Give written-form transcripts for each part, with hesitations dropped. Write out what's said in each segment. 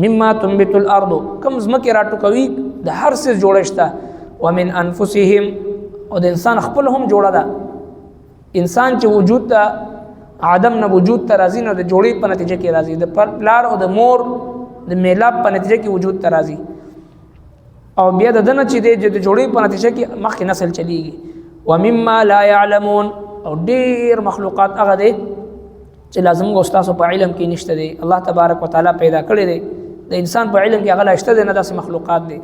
مما تنبت الارض کم زمکه راټوکوي د هر څه جوړشته ومن انفسهم او د انسان خپل هم جوړه ده انسان چې وجود ته عدم نه وجود ته راځي نو د جوړې په نتیجه کې راځي د پلار او د مور د میلاد په نتیجه کې وجود ته راځي او بیا د دنه چې د جوړې په نتیجه کې مخکې نسل چلیږي ومما لا يعلمون او ډیر مخلوقات هغه دي چې لازم غوستاسو په علم کې نشته دي الله تبارک وتعالى پیدا کړی دي د انسان په علم کې هغه لاشته دي نه داسې مخلوقات دي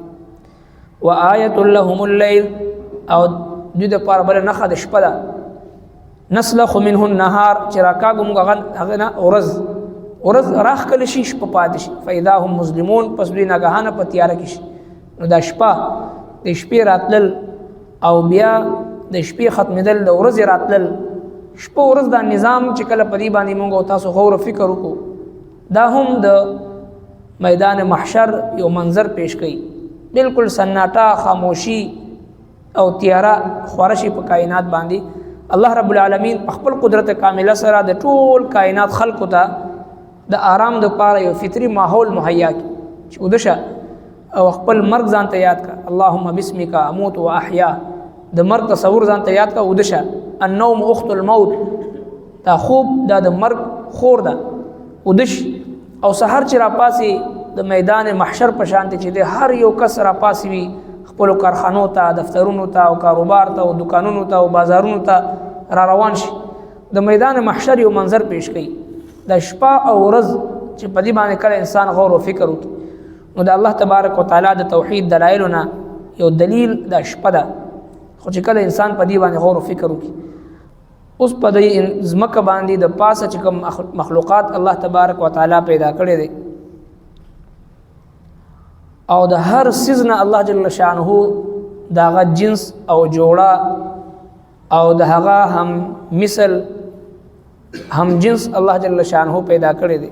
وآیت لهم الليل او دوی د پاره بل نه خد شپه ده نسلخ منه النهار چې راکاګو موږ هغه نه ورځ راخ کله شي شپه پاتې شي فاذا هم مسلمون پس دوی ناګهانه په تیار کې شي نو دا شپه د شپې راتلل او بیا د شپې ختمېدل د ورځې راتلل شپه ورځ دا نظام چې کله په دې باندې موږ او تاسو غور او فکر وکړو دا هم د میدان محشر یو منظر پیش کړي بالکل سناټا خاموشي او تیارا خورشي په کائنات باندې الله رب العالمین خپل قدرت کامله سره د ټول کائنات خلقو ته د آرام د پاره یو فطری ماحول مهیا کی چې ودشه او خپل مرګ ځان ته یاد کا اللهم بسمک اموت واحیا د مرګ تصور ځان ته یاد کا ودشه النوم اخت الموت دا خوب دا د مرګ خور ده ودش او سحر چې را پاسي د میدان محشر په شان چې د هر یو کس را پاسي وي خپل کارخانو ته دفترونو ته او کاروبار ته او دکانونو ته او بازارونو ته را روان شي د میدان محشر یو منظر پیش کړي د شپه او ورځ چې په دې باندې کله انسان غور او فکر وکړي نو د الله تبارک وتعالى د توحید دلایلونه یو دلیل د شپه ده خو چې کله انسان په دې باندې غور او فکر وکړي اوس په دې زمکه باندې د پاسه چې کوم مخلوقات الله تبارک وتعالى پیدا کړي دي او د هر سيزنه الله جل شانه داغه جنس او جوړه او د هغه هم مثل هم جنس الله جل شانه پیدا کړی دی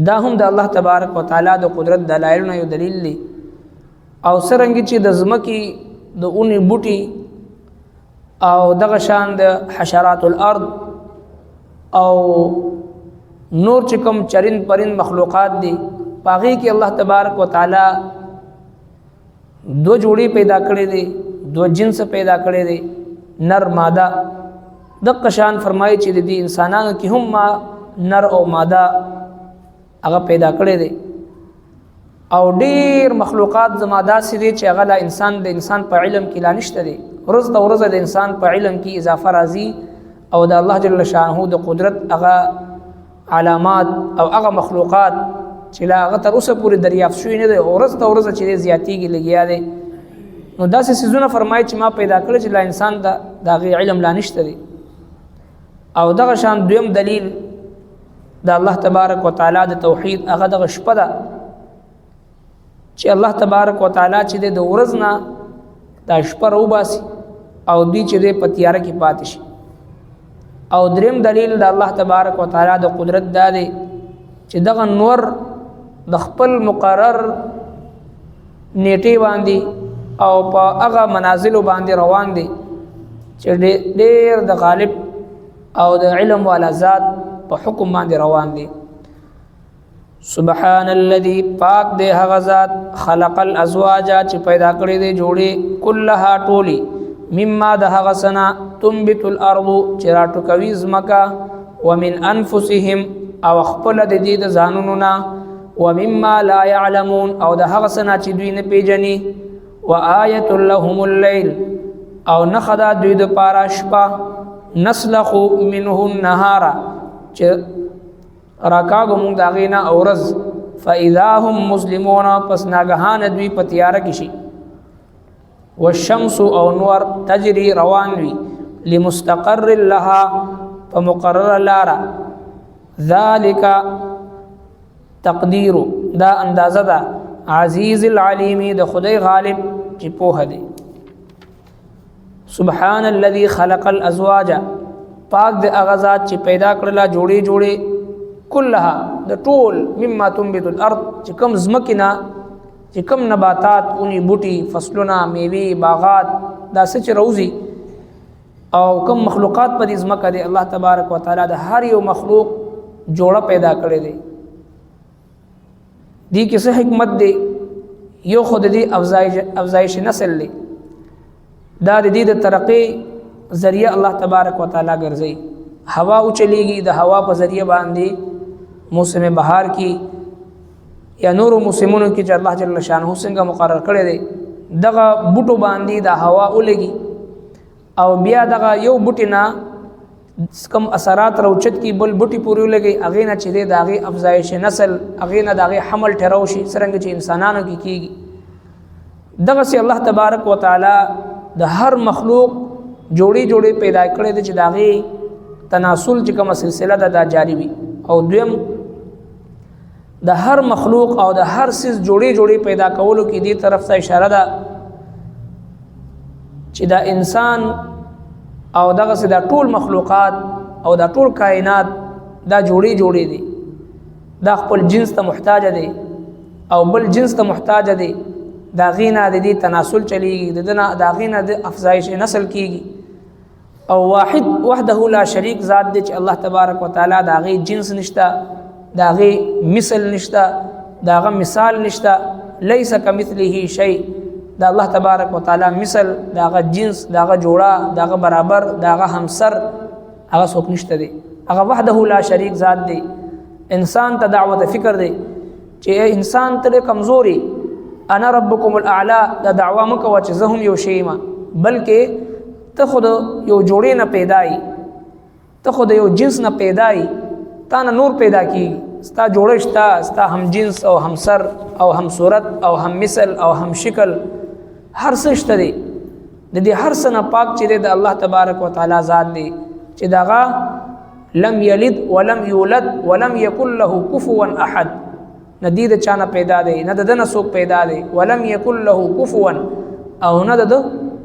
دا هم د الله تبارک وتعالى د قدرت دلایلونه یو دلیل دی او سرنګ چې د زمکی د اونې بوټي او دغه شان د حشرات الارض او نور چې کوم چرند پرند مخلوقات دي باغی کې الله تبارک وتعالى دو جوړي پیدا کړې دي دو جنس پیدا کړې دي نر ماده د قشان فرمایي چې د انسانانو کې هم نر او ماده هغه پیدا کړې دي او ډیر مخلوقات زماده سي دي چې هغه لا انسان د انسان په علم کې لا نشته دي ورځ د ورځ د انسان په علم کې اضافه راځي او د الله جل شانه د قدرت هغه علامات او هغه مخلوقات چې لا هغه تر اوسه پورې دریافت شوی نه دی ورځ ته ورځ چې زیاتیږي لګیا دی نو داسې سيزونه فرمایي چې ما پیدا کړل چې لا انسان دا غي علم لا نشته دی او دغه شان دویم دلیل د الله تبارک وتعالى د توحید هغه د شپه ده چې الله تبارک وتعالى چې د ورځ نه د شپه روباسي او دی چې د پتیاره کې پاتې شي او دریم دلیل د الله تبارک وتعالى د قدرت ده دی چې دغه نور د خپل مقرر نیټه باندې او په هغه منازل باندې روان دي چې ډېر د غالب او د علم والا ذات په حکم باندې روان دي سبحان الذي پاک دې هغه ذات خلق الازواج چې پیدا کړی دي جوړي كلها ټولي مما د هغه سنا تنبت الارض چې راټوکوي زمکا ومن انفسهم او خپل د دې د ځانونو نه ومما لا يعلمون او د هغه سنا چې دوی نه پیژني وآیت لهم الليل او نخدا دوی د پاره شپه نسلخ منه النهار چې راکاګو موږ دا غینا اورز فاذا هم مسلمون پس ناګهان دوی په تیار کې شي والشمس او نور تجري روان وي لمستقر لها فمقرر لارا ذلك تقدیر دا اندازه دا عزیز العلیم د خدای غالب چې په دی سبحان الذي خلق الازواج پاک د اغزاد چې پیدا کړلا جوړي جوړي كلها د ټول مما تنبت الارض چې کم زمکنا چې کم نباتات اونې بوټي فصلونه میوه باغات دا څه چې روزي او کم مخلوقات په دې زمکه دی الله تبارک وتعالى د هر یو مخلوق جوړه پیدا کړی دی دی کې څه حکمت دی؟ یو خود دی افزایش نسل دی، دا د دې د ترقی ذریعہ الله تبارک وتعالی ګرځي. هوا او چلیږي، د هوا په ذریعہ باندې موسم بهار کی یا نور موسمونو کې چې الله جل شانه څنګه مقرر کړی دی، دغه بوټو باندې د هوا ولګي او بیا دغه یو بوټی نه کم اثرات روچت کی بل بوټی پورې ولګي، هغې نه چې دی د هغې افزایش نسل، هغې نه د هغې حمل ټرو شي څرنګه چې انسانانو کې کېږي. دغسې الله تبارک وتعالی د هر مخلوق جوړې پیدا کړی دی چې د هغې تناسل چې کومه سلسله ده دا جاری وي. او دویم د هر مخلوق او د هر څیز جوړې پیدا کولو کې دې طرف ته اشاره ده چې دا انسان او دغسې دا ټول مخلوقات او دا ټول کائنات دا جوړې دي، دا خپل جنس ته محتاج دی او بل جنس ته محتاج دی، دا هغې نه د دې تناسل چلیږي، د هغې نه د افزایش نسل کیږي. او واحد وحده لا شریک ذات دی چې الله تبارک وتعالی د هغې جنس نشته، د هغې مثل نشته، د هغه مثال نشته. لیس کمثله شی، د الله تبارک وتعالی مثل، د هغه جنس، د هغه جوړه، د هغه برابر، د هغه همسر هغه څوک نشته دی. هغه وحده لا شریک ذات دی. انسان ته دعوت فکر دی چې انسان ته کمزوري، انا ربکم الاعلی، دا دعوا مه کوه چې زه هم یو شی یم، بلکې ته خود یو جوړې نه پیدایي، ته خود یو جنس نه پیدایي، تا نه نور پیدا کیږي، ستا جوړه شته، ستا هم جنس او هم سر او هم صورت او هم مثل او هم شکل، هر څه شته دی. د دې هر څه نه پاک چې دی د الله تبارک وتعالی ذات دی چې دغه لم یلد ولم یولد ولم یکن له کفوا احد، نه دی د چا نه پیدا دی، نه د ده نه څوک پیدا دی. ولم یکن له کفوا، او نه د ده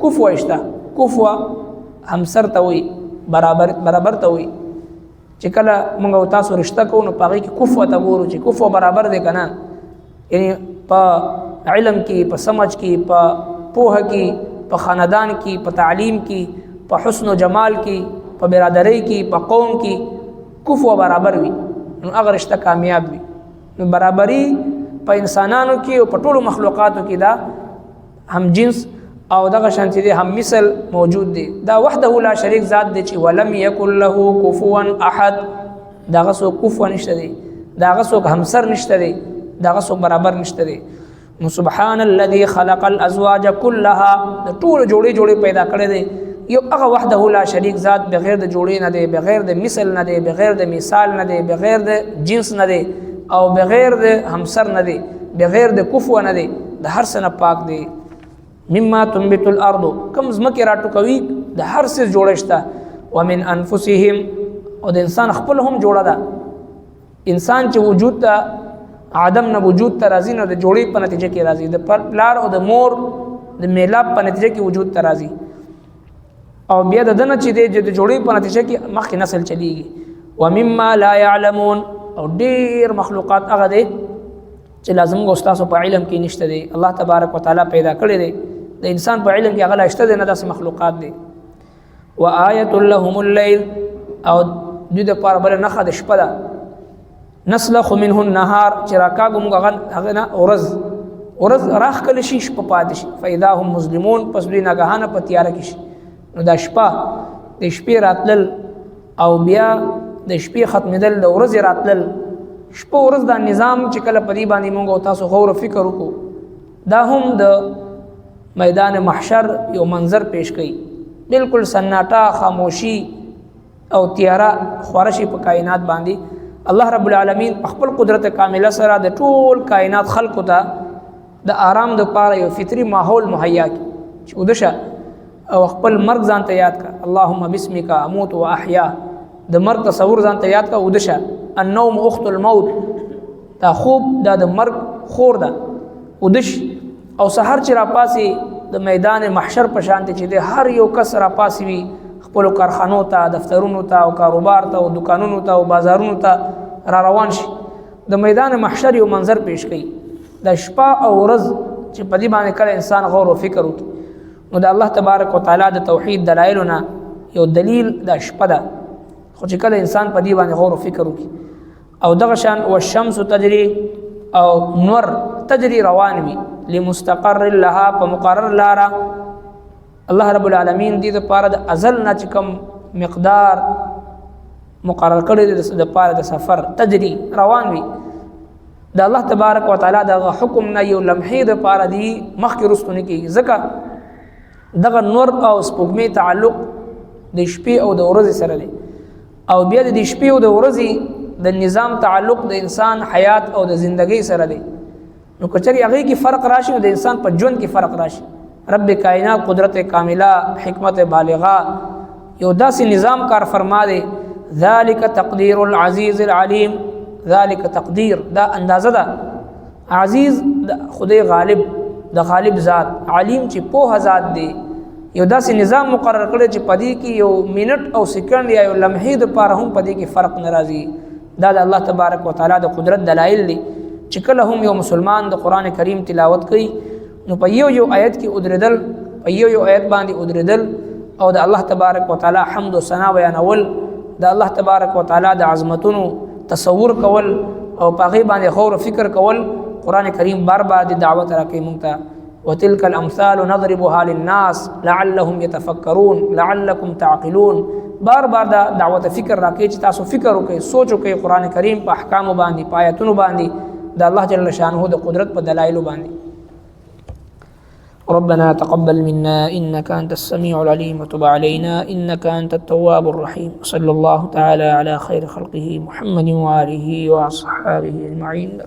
کفوا شته. کفوا همسر ته وایي، برابر ته وایي. چې کله موږ او تاسو رشته کوو نو په هغې کې کفوا ته ګورو چې کفوا برابر دی که نه، یعنې په علم کې، په سمج کې، په پوهه کې، په خاندان کې، په تعلیم کې، په حسن و جمال کې، په برادرۍ کې، په قوم کې کفوا برابر وي نو هغه رشته کامیاب وي. نو برابري په انسانانو کې او په ټولو مخلوقاتو کې دا هم جنس او دغه شانتي دی هم مثل موجود دی. دا وحده لا شریک ذات دی چې ولم یکن له کفوا احد، دغه څوک کفوا نشته دی، دغه څوک همسر نشته دی، دغه څوک برابر نشته دی. نو سبحان الذي خلق الازواج كلها، د ټول جوړې پیدا کړی دی. یو هغه وحده لا شریک ذات بغیر د جوړې نه دی، بغیر د مثل نه دی، بغیر د مثال نه دی، بغیر د جنس نه دی او بغیر د همسر نه دی، بغیر د کفوا نه دی، د هر څه نه پاک دی. مما تنبت الارض، کم ځمکې راټوکوي د هر څه جوړه شته. ومن انفسهم، او د انسان خپل هم جوړه ده. انسان چې وجود ته عدم نه وجود ته راځي نو د جوړې په نتیجه کې راځي، د پلار او د مور د میلاب په نتیجه کې وجود ته راځي، او بیا د دنه چې د جوړې په نتیجه کې مخکې نسل چلیږي. ومما لا يعلمون، او ډیر مخلوقات هغه دی چې لازم ګوستاسو په علم کې نشته دی، الله تبارک وتعالی پیدا کړی دی. د انسان په علم کې هغه لا شته دی نه، داسې مخلوقات دی. وآیة لهم الليل، او دوی دپاره بله نښه د شپه ده. نسلخ منه النهار، چې راکاږو موږ هغه نه ورځ راښکلی شي، شپه پاتې شي. فاذا هم مظلمون، پس دوی ناګهانه په تیاره کې شي. نو دا شپه د شپې راتلل او بیا د شپې ختمېدل، د ورځې راتلل، شپه ورځ دا نظام چې کله په دې باندې موږ او تاسو غور و فکر وکړو، دا هم د میدان محشر یو منظر پیش کوي. بالکل سناټه، خاموشي او تیاره خوره شي په کائنات باندې. الله رب العالمین په خپل قدرت کامله سره د ټول کائنات خلقو ته د آرام دپاره یو فطري ماحول مهیا کړي چې ودشه او خپل مرګ ځان ته یاد کړه. اللهم بسمک اموت و احیا، د مرګ تصور ځان ته یاد کړه. ودشه النوم اخت الموت، دا خوب دا د مرګ خور ده. ودش او سحر چې راپاسي د میدان محشر په شانته چې د هر یو کس راپاسي وي خپل کارخانو ته، دفترونو ته او کاروبار ته او دکانونو ته او بازارونو ته را روان شي. د میدان محشر یو منظر پیش کړي. د شپه او ورځ چې په دې باندې کله انسان غور او فکر وکړي نو د الله تبارک وتعالی د توحید دلایلونه یو دلیل د شپه ده. خو چې کله انسان په دې باندې غور او فکر وکړي او دغه شان والشمس تجري، او نور تجری روان وي لمستقر لها په مقرر لارا الله رب العالمین دې د پاره د ازل نه چې کوم مقدار مقرر کړی د پاره د سفر تجری روان وي د الله تبارک وتعالى د حکم نه یو لمحې د پاره دی مخکې رستونه کیږي ځکه دغه نور او سپوږمۍ تعلق د شپې او د ورځې سره دی او بیا د شپې او د ورځې د نظام تعلق د انسان حیات او د زندګۍ سره دی نو کچری هغه کې فرق راشي نو د انسان په ژوند کې فرق راشي رب کائنات قدرت کامله حکمت بالغه یو داسې نظام کار فرما دی ذالک تقدیر العزیز العلیم ذالک تقدیر دا اندازه ده عزیز خدای غالب د غالب ذات علیم چې په ذات دی یو داسې نظام مقرر کړی چې پدې کې یو منټ او سکند یا یو لمحې د پاره هم پدې کې فرق ناراضي دا د الله تبارک وتعالى د قدرت دلایل دي چې کله هم یو مسلمان د قران کریم تلاوت کوي نو په یو آیت کې ودریدل په یو آیت باندې ودریدل او د الله تبارک وتعالى حمد او ثنا بیانول د الله تبارک وتعالى د عظمتونو تصور کول او پاغي باندې غور او فکر کول قران کریم بار بار د دعوت راکې مونږ ته وتلك الامثال نضربها للناس لعلهم يتفكرون لعلكم تعقلون بار بار دا دعوت فکر راکې چې تاسو فکر وکړئ سوچ وکړئ قران کریم په احکام باندې په آیاتونو باندې د الله جل شانه د قدرت په دلایل باندې ربنا تقبل منا إنك أنت السميع العليم وتب علينا إنك أنت التواب الرحيم صلى الله تعالى على خير خلقه محمد وآله وأصحابه أجمعين.